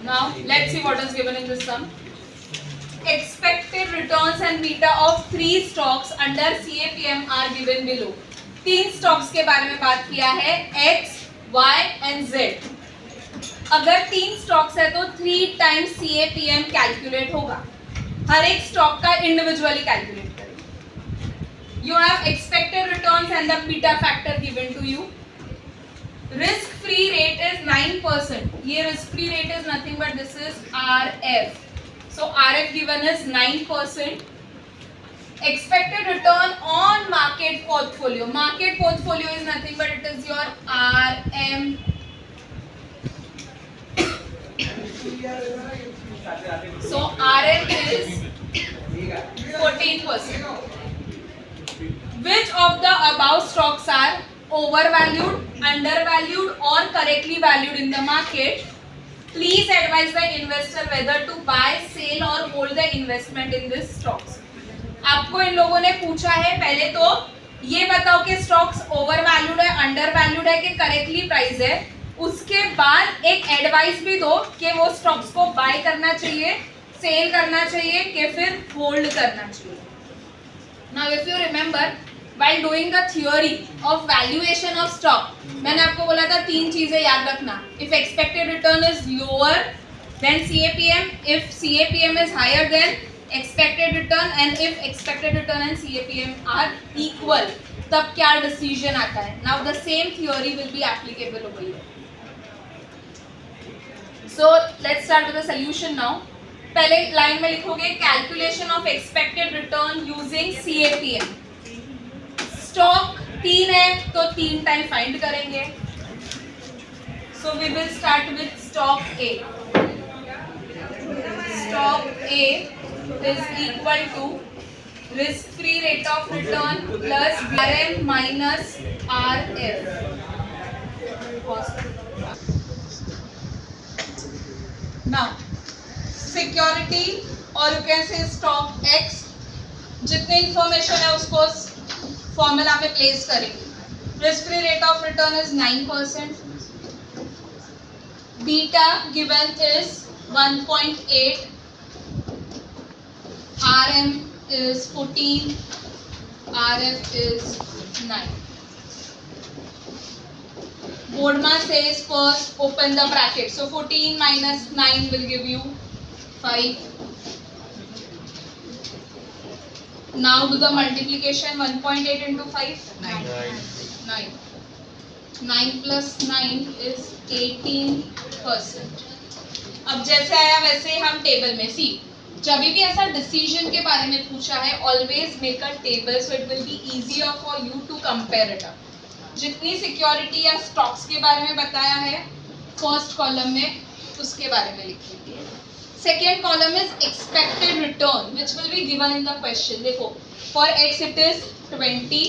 Now let's see what is given in this sum. Expected returns and beta of 3 stocks under CAPM are given below. 3 stocks के बारे में बात किया है, X, Y and Z. अगर 3 stocks है तो 3 टाइम्स CAPM कैलकुलेट होगा. हर एक स्टॉक का इंडिविजुअली कैलकुलेट करेंगे. You have expected returns and the beta factor given to you. Risk free rate is 9%. ये risk free rate is nothing but this is RF. So RF given is 9%. Expected return on market portfolio. Market portfolio is nothing but it is your RM. So RM is 14%. Which of the above stocks are overvalued, undervalued or correctly valued in the market? Please advise the investor whether to buy, sell or hold the investment in these stocks. आपको इन लोगों ने पूछा है, पहले तो ये बताओ कि स्टॉक्स ओवर वैल्यूड है, अंडर वैल्यूड है कि करेक्टली प्राइस है. उसके बाद एक एडवाइस भी दो कि वो स्टॉक्स को बाय करना चाहिए, सेल करना चाहिए कि फिर होल्ड करना चाहिए. Now if you remember, while doing the theory of valuation of stock, मैंने आपको बोला था 3 चीजें याद रखना. If expected return is lower than CAPM, if CAPM is higher than expected return, and if expected return and CAPM are equal, तब क्या decision आता है. Now the same theory will be applicable over here. So let's start with the solution now. पहले line में लिखोगे calculation of expected return using CAPM. Stock 3 है तो 3 time find करेंगे. So we will start with stock A. Stock A is equal to risk free rate of return plus RM minus RF. Now security और you can say stock X, जितने information है उसको formula में place करेंगे. Risk free rate of return is 9%. Beta given is 1.8. RM is 14. RF is 9. Bodma says first open the bracket. So 14 minus 9 will give you 5. Now do the multiplication. 1.8 into 5? 9. 9 plus 9 is 18%. अब जैसे आया वैसे ही हम table में सी. जब भी ऐसा decision के बारे में पूछा है, always make a table so it will be easier for you to compare it. जितनी सिक्योरिटी या स्टॉक्स के बारे में बताया है फर्स्ट कॉलम में, उसके बारे में लिखिए. Second column is expected return which will be given in the question. देखो फॉर एक्स इट इज 20,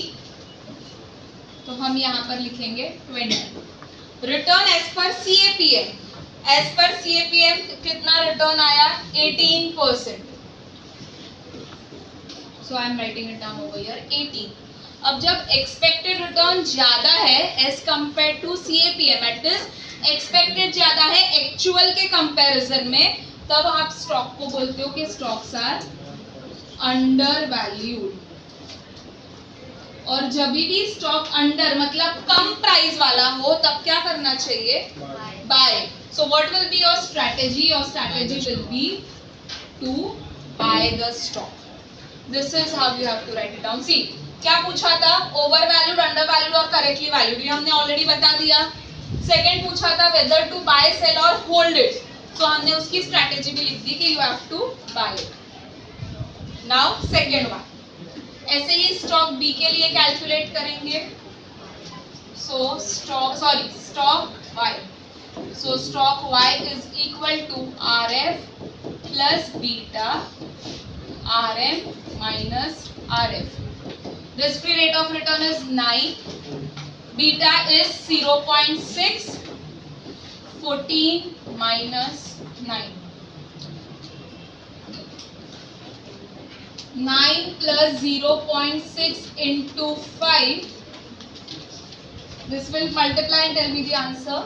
तो हम यहाँ पर लिखेंगे 20. Return as per CAPM. As per CAPM कितना रिटर्न आया? 18%. So I am writing it down over here 18. अब जब एक्सपेक्टेड रिटर्न ज्यादा है as compare to CAPM, it is expected ज्यादा है एक्चुअल के कंपैरिजन में, तब आप स्टॉक को बोलते हो कि स्टॉक्स आर अंडर वैल्यूड. और जब भी स्टॉक अंडर मतलब कम प्राइस वाला हो, तब क्या करना चाहिए? Buy. So what will be your strategy? Your strategy will be to buy the stock. This is how you have to write it down. See क्या पूछा था? ओवर वैल्यूड, अंडर वैल्यूड और करेक्टली वैल्यूड. ये हमने already बता दिया. Second पूछा था वेदर टू बाय, सेल और होल्ड इट. तो हमने उसकी स्ट्रैटेजी भी लिख दी कि you have to buy it. Now second one, ऐसे ही स्टॉक बी के लिए कैलकुलेट करेंगे. So stock Y. So stock Y is equal to RF plus beta RM minus RF. Risk free rate of return is 9. Beta is 0.6. 14 minus 9. 9 plus 0.6 into 5. This will multiply and tell me the answer.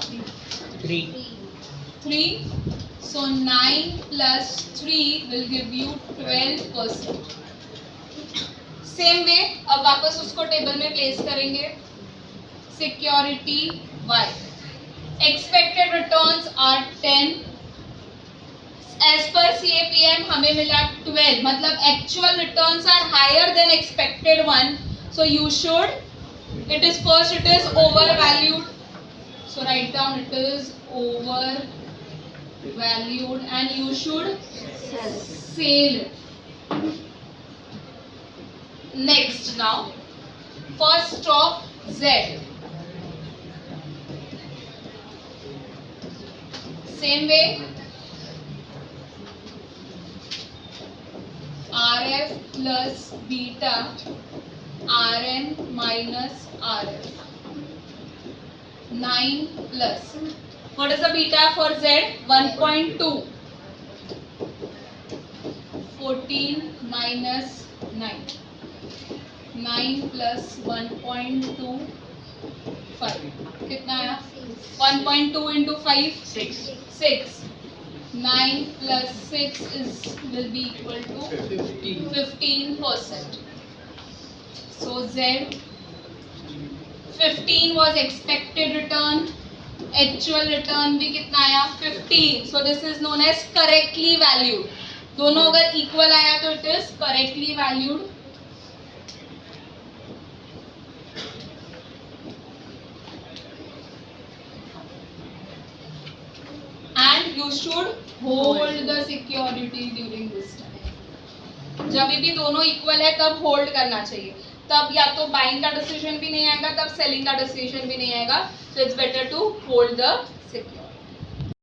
3. 3. So 9 plus 3 will give you 12%. Same way अब वापस उसको table में place करेंगे. Security Y. Expected returns are 10. As per CAPM हमें मिला 12. मतलब actual returns are higher than expected one. So you should. It is first. It is overvalued. So write down it is overvalued and you should sell it. Next now, first stock Z. Same way, RF plus beta, RN minus RF. 9 plus. What is the beta for Z? 1.2. 14 minus 9. 9 plus 1.2 5. कितना आया? 1.2 into 5 6. 9 plus 6 will be equal to 15%. So Z 15 was expected return. Actual return भी कितना आया? 15. So this is known as correctly valued. दोनों अगर equal आया तो it is correctly valued. And you should hold the security during this time. जब भी दोनों equal है तब hold करना चाहिए. तब या तो बाइंग का डिसीजन भी नहीं आएगा, तब सेलिंग का डिसीजन भी नहीं आएगा. So it's better to hold the